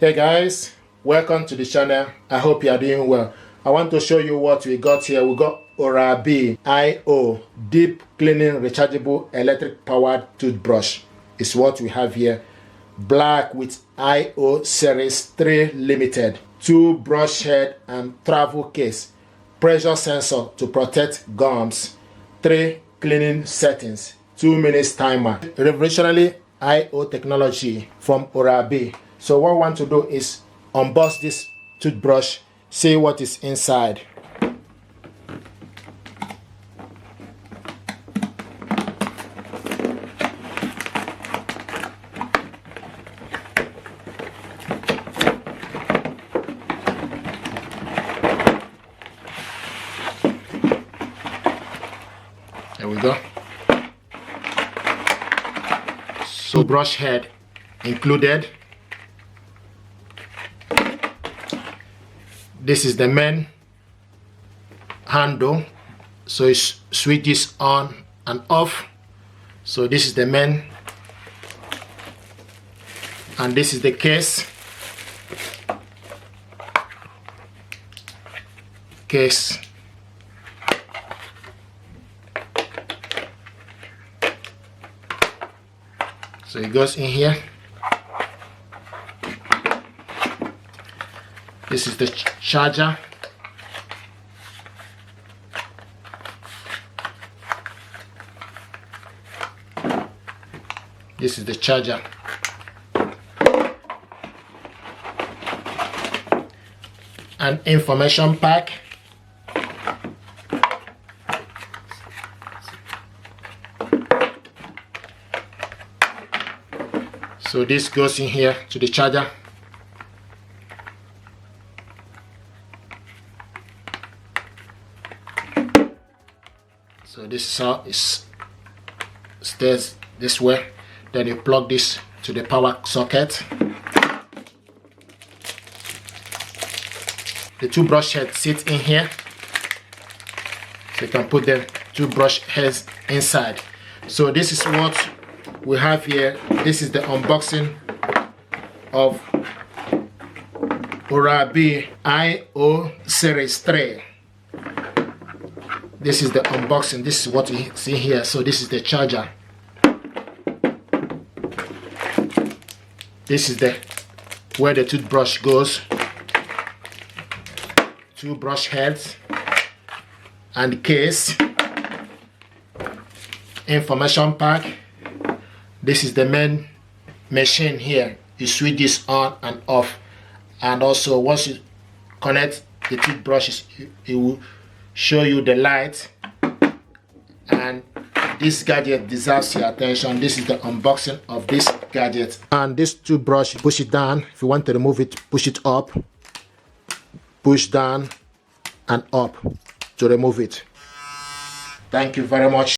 Hey guys, welcome to the channel. I hope you are doing well. I want to show you what we got here. We got Rechargeable IO deep cleaning rechargeable electric powered toothbrush. Is what we have here. Black with IO series 3 limited. 2 brush head and travel case. Pressure sensor to protect gums. 3 cleaning settings. 2 minutes timer. Revolutionary IO technology from Rechargeable. So what we want to do is unbox this toothbrush, see what is inside. There we go. So brush head included. This is the main handle, so it switches on and off. So this is the main, and this is the case. So it goes in here. This is the charger. This is the charger. An information pack. So this goes in here to the charger. So this is how it stays this way. Then you plug this to the power socket. The 2 brush heads sit in here. So you can put the 2 brush heads inside. So this is what we have here. This is the unboxing of Rechargeable IO Series 3. This is the unboxing. This is what you see here. So this is the charger. This is the where the toothbrush goes. 2 brush heads and case. Information pack. This is the main machine here. You switch this on and off, and also once you connect the toothbrushes, it will show you the light. And this gadget deserves your attention. This is the unboxing of this gadget. And this toothbrush, push it down. If you want to remove it, push it up, push down and up to remove it. Thank you very much.